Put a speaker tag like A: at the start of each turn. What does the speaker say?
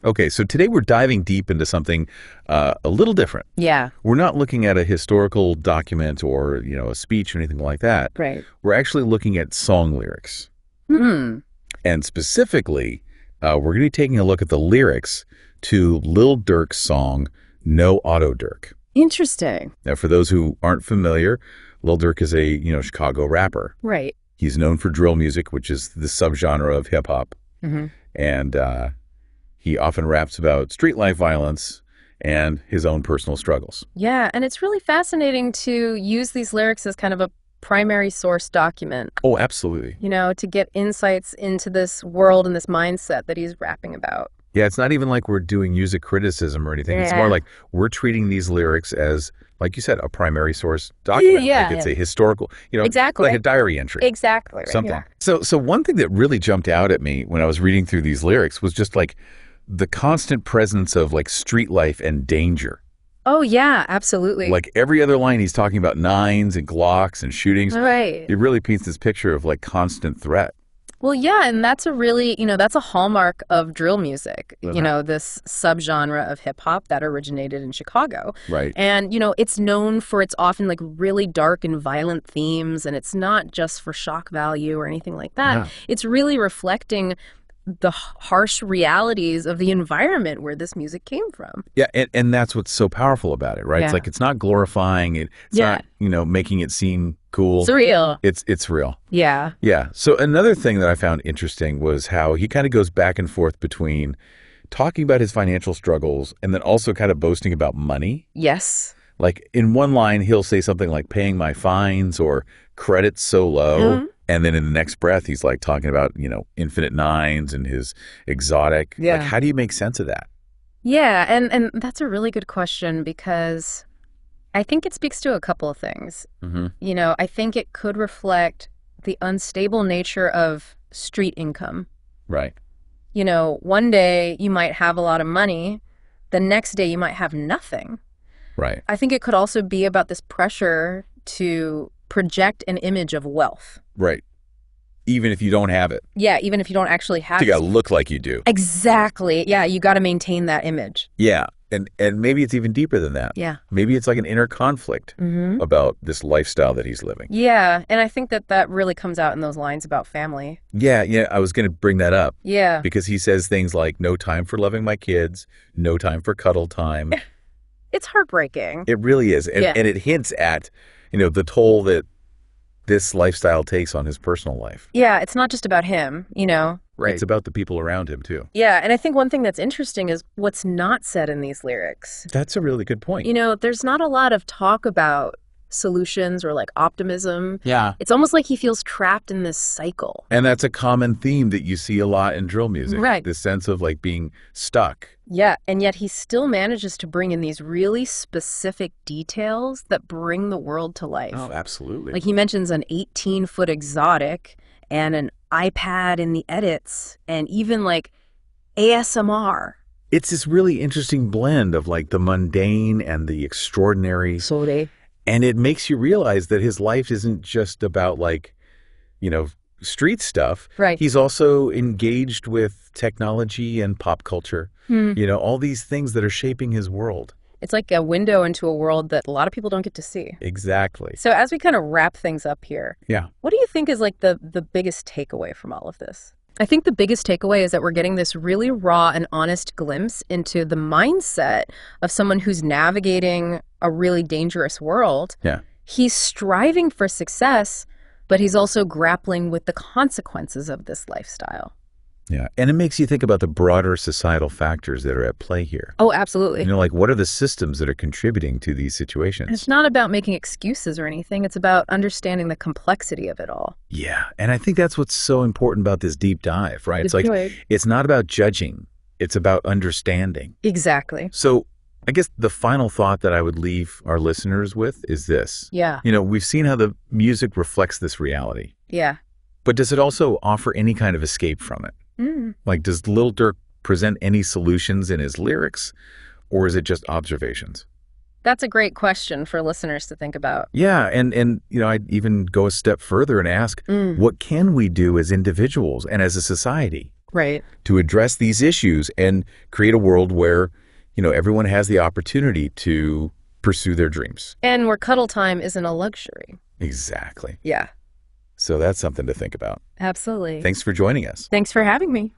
A: Okay, so today we're diving deep into something a little different.
B: Yeah.
A: We're not looking at a historical document or, a speech or anything like that.
B: Right.
A: We're actually looking at song lyrics.
B: Hmm.
A: And specifically, we're going to be taking a look at the lyrics to Lil Durk's song, No Auto Durk.
B: Interesting.
A: Now, for those who aren't familiar, Lil Durk is a, Chicago rapper.
B: Right.
A: He's known for drill music, which is the subgenre of hip-hop.
B: Mm-hmm.
A: And he often raps about street life violence and his own personal struggles.
B: Yeah, and it's really fascinating to use these lyrics as kind of a primary source document.
A: Oh, absolutely.
B: To get insights into this world and this mindset that he's rapping about.
A: Yeah, it's not even like we're doing music criticism or anything. It's more like we're treating these lyrics as, like you said, a primary source document.
B: Yeah.
A: Like it's a historical,
B: exactly.
A: like a diary entry.
B: Exactly. Right.
A: Something.
B: Yeah.
A: So one thing that really jumped out at me when I was reading through these lyrics was just like the constant presence of like street life and danger.
B: Oh, yeah, absolutely.
A: Like every other line, he's talking about nines and Glocks and shootings.
B: Right.
A: It really paints this picture of like constant threat.
B: Well, yeah, and that's a really, that's a hallmark of drill music, this subgenre of hip hop that originated in Chicago.
A: Right.
B: And, it's known for its often like really dark and violent themes, and it's not just for shock value or anything like that.
A: Yeah.
B: It's really reflecting the harsh realities of the environment where this music came from.
A: Yeah, and that's what's so powerful about it, right?
B: Yeah.
A: It's like it's not glorifying it. It's not, making it seem cool.
B: It's real.
A: It's real.
B: Yeah.
A: Yeah. So another thing that I found interesting was how he kind of goes back and forth between talking about his financial struggles and then also kind of boasting about money.
B: Yes.
A: Like in one line, he'll say something like paying my fines or credit's so low. Mm-hmm. And then in the next breath, he's like talking about, infinite nines and his exotic.
B: Yeah.
A: Like, how do you make sense of that?
B: Yeah. And that's a really good question because I think it speaks to a couple of things.
A: Mm-hmm.
B: I think it could reflect the unstable nature of street income.
A: Right.
B: One day you might have a lot of money. The next day you might have nothing.
A: Right.
B: I think it could also be about this pressure to project an image of wealth.
A: Right. Even if you don't have it.
B: Yeah, even if you don't actually have it.
A: You got to look like you do.
B: Exactly. Yeah, you got to maintain that image.
A: Yeah. And maybe it's even deeper than that.
B: Yeah.
A: Maybe it's like an inner conflict about this lifestyle that he's living.
B: Yeah, and I think that really comes out in those lines about family.
A: Yeah, I was going to bring that up.
B: Yeah.
A: Because he says things like, no time for loving my kids, no time for cuddle time.
B: It's heartbreaking.
A: It really is. And it hints at, the toll that this lifestyle takes on his personal life.
B: Yeah, it's not just about him,
A: Right. It's about the people around him, too.
B: Yeah, and I think one thing that's interesting is what's not said in these lyrics.
A: That's a really good point.
B: There's not a lot of talk about solutions or like optimism.
A: Yeah.
B: It's almost like he feels trapped in this cycle.
A: And that's a common theme that you see a lot in drill music.
B: Right.
A: This sense of like being stuck.
B: Yeah, and yet he still manages to bring in these really specific details that bring the world to life.
A: Oh, absolutely.
B: Like he mentions an 18-foot exotic and an iPad in the edits and even like ASMR.
A: It's this really interesting blend of like the mundane and the extraordinary. And it makes you realize that his life isn't just about like, street stuff.
B: Right.
A: He's also engaged with technology and pop culture. All these things that are shaping his world.
B: It's like a window into a world that a lot of people don't get to see.
A: Exactly.
B: So as we kind of wrap things up here, what do you think is like the biggest takeaway from all of this? I think the biggest takeaway is that we're getting this really raw and honest glimpse into the mindset of someone who's navigating a really dangerous world.
A: Yeah.
B: He's striving for success, but he's also grappling with the consequences of this lifestyle.
A: Yeah. And it makes you think about the broader societal factors that are at play here.
B: Oh, absolutely.
A: Like what are the systems that are contributing to these situations?
B: It's not about making excuses or anything. It's about understanding the complexity of it all.
A: Yeah. And I think that's what's so important about this deep dive, right? It's like, it's not about judging. It's about understanding.
B: Exactly.
A: So I guess the final thought that I would leave our listeners with is this.
B: Yeah.
A: We've seen how the music reflects this reality.
B: Yeah.
A: But does it also offer any kind of escape from it? Like, does Lil Durk present any solutions in his lyrics, or is it just observations?
B: That's a great question for listeners to think about.
A: Yeah, and I'd even go a step further and ask, what can we do as individuals and as a society to address these issues and create a world where, everyone has the opportunity to pursue their dreams.
B: And where cuddle time isn't a luxury.
A: Exactly.
B: Yeah.
A: So that's something to think about.
B: Absolutely.
A: Thanks for joining us.
B: Thanks for having me.